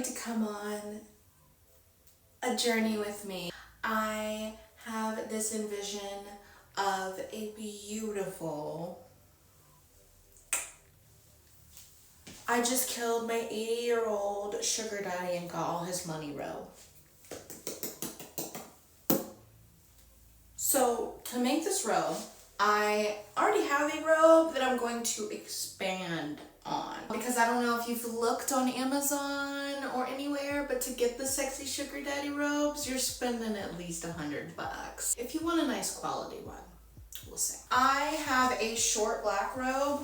ready to come on a journey with me. I have this envision of a beautiful... I just killed my 80-year-old sugar daddy and got all his money, Robe. So to make this robe, I already have a robe that I'm going to expand on, because I don't know if you've looked on Amazon or anywhere, but to get the sexy sugar daddy robes, you're spending at least $100. If you want a nice quality one, we'll say. I have a short black robe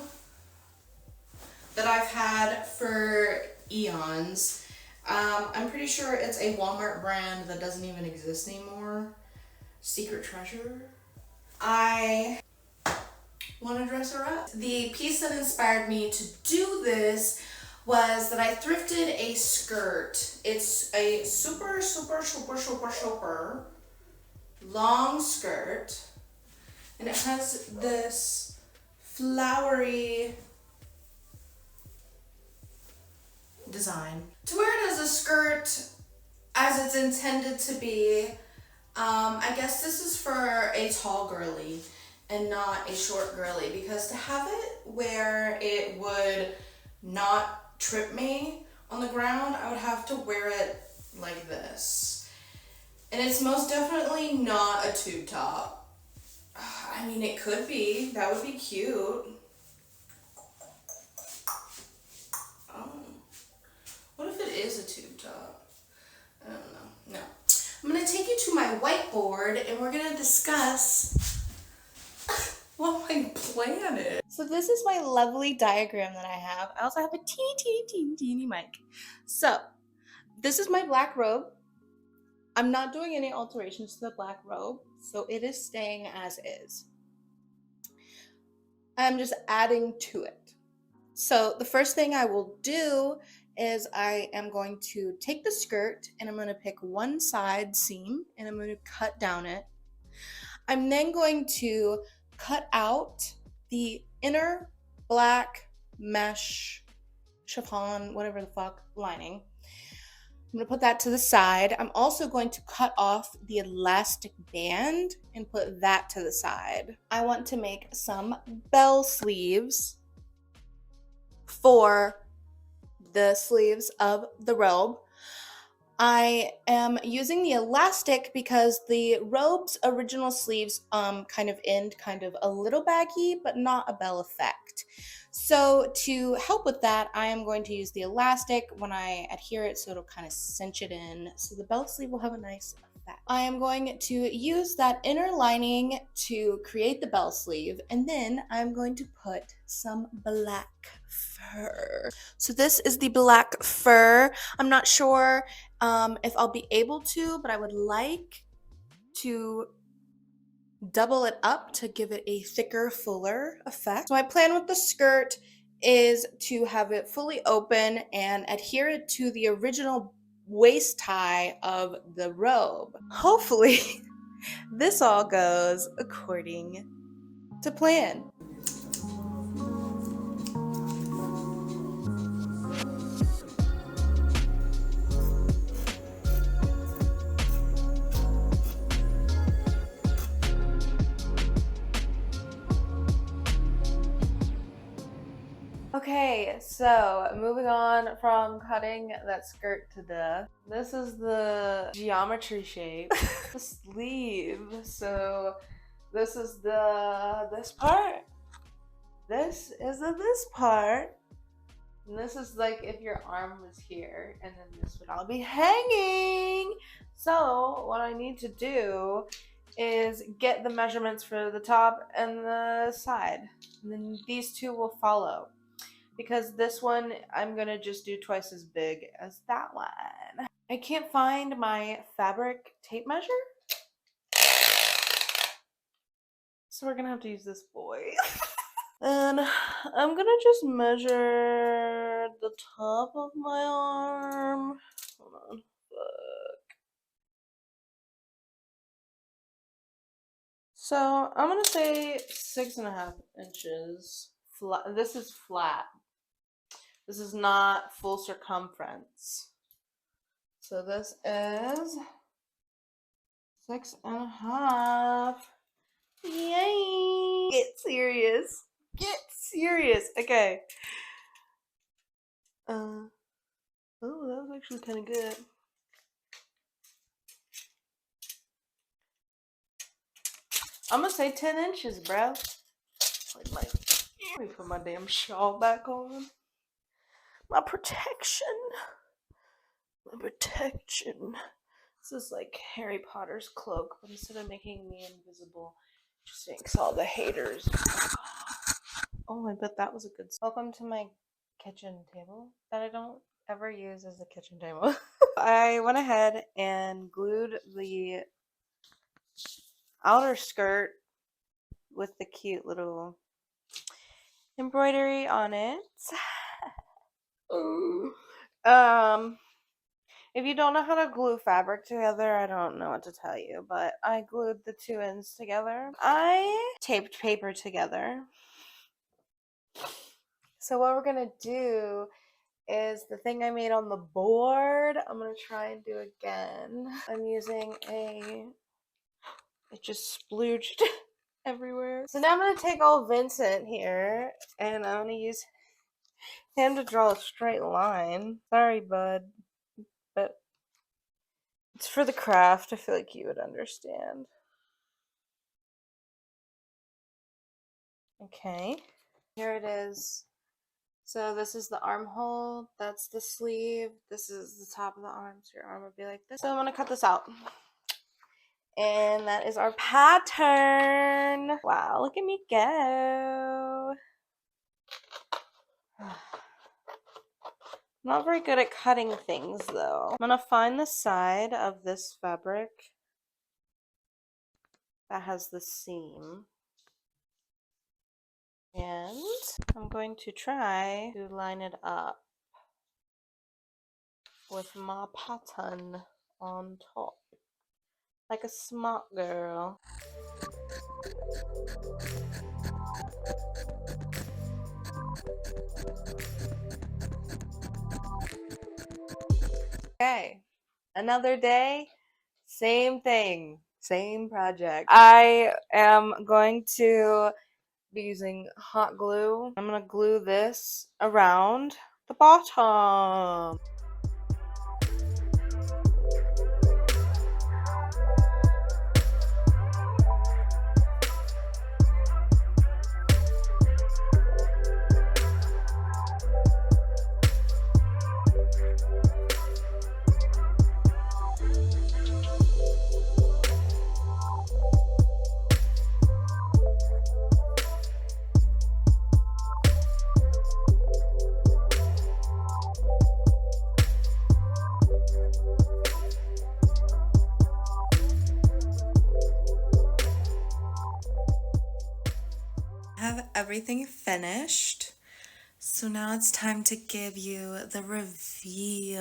that I've had for eons. I'm pretty sure it's a Walmart brand that doesn't even exist anymore. Secret Treasure. I want to dress her up. The piece that inspired me to do this was that I thrifted a skirt. It's a super long skirt, and it has this flowery design. To wear it as a skirt as it's intended to be, I guess this is for a tall girly and not a short girly, because to have it where it would not trip me on the ground, I would have to wear it like this. And it's most definitely not a tube top. I mean, it could be. That would be cute. What if it is a tube top? I don't know. No. I'm going to take you to my whiteboard and we're going to discuss what my plan is. So this is my lovely diagram that I have. I also have a teeny mic. So this is my black robe. I'm not doing any alterations to the black robe, so it is staying as is. I'm just adding to it. So the first thing I will do is I am going to take the skirt and I'm going to pick one side seam and I'm going to cut down it. I'm then going to cut out the inner black mesh chiffon, whatever the fuck, lining. I'm going to put that to the side. I'm also going to cut off the elastic band and put that to the side. I want to make some bell sleeves for the sleeves of the robe. I am using the elastic because the robe's original sleeves kind of end kind of a little baggy, but not a bell effect. So to help with that, I am going to use the elastic when I adhere it, so it'll kind of cinch it in, so the bell sleeve will have a nice effect. I am going to use that inner lining to create the bell sleeve, and then I'm going to put some black fur. So this is the black fur. I'm not sure if I'll be able to, but I would like to double it up to give it a thicker, fuller effect. So my plan with the skirt is to have it fully open and adhere it to the original waist tie of the robe. Hopefully this all goes according to plan. Okay, so moving on from cutting that skirt to death. This is the geometry shape. The sleeve. So this is this part. This is this part. And this is like if your arm was here, and then this would all be hanging. So what I need to do is get the measurements for the top and the side. And then these two will follow. Because this one, I'm going to just do twice as big as that one. I can't find my fabric tape measure. So we're going to have to use this boy. And I'm going to just measure the top of my arm. Hold on. Fuck. So I'm going to say 6.5 inches. This is flat. This is not full circumference. So this is 6.5. Yay! Get serious. Get serious. Okay. Oh, that was actually kind of good. I'm gonna say 10 inches, bro. Like let me put my damn shawl back on. My protection. My protection. This is like Harry Potter's cloak, but instead of making me invisible, it just makes all the haters. Oh, I bet that was a good. Welcome to my kitchen table that I don't ever use as a kitchen table. I went ahead and glued the outer skirt with the cute little embroidery on it. If you don't know how to glue fabric together, I don't know what to tell you, but I glued the two ends together. I taped paper together. So what we're gonna do is the thing I made on the board, I'm gonna try and do again. I'm using it just splooged everywhere. So now I'm gonna take old Vincent here and I'm gonna use him to draw a straight line. Sorry, bud, but it's for the craft. I feel like you would understand. Okay, here it is. So this is the armhole, that's the sleeve, this is the top of the arm, so your arm would be like this. So I'm gonna cut this out. And that is our pattern. Wow, look at me go. I'm not very good at cutting things though. I'm gonna find the side of this fabric that has the seam. And I'm going to try to line it up with my pattern on top. Like a smart girl. Okay, another day, same thing, same project. I am going to be using hot glue. I'm gonna glue this around the bottom. Have everything finished. So now it's time to give you the reveal.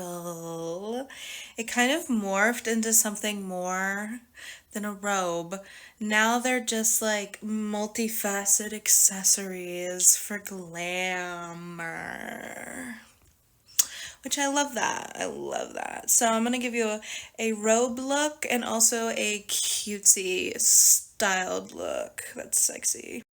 It kind of morphed into something more than a robe. Now they're just like multifaceted accessories for glamour. Which I love that. I love that. So I'm gonna give you a robe look and also a cutesy styled look. That's sexy.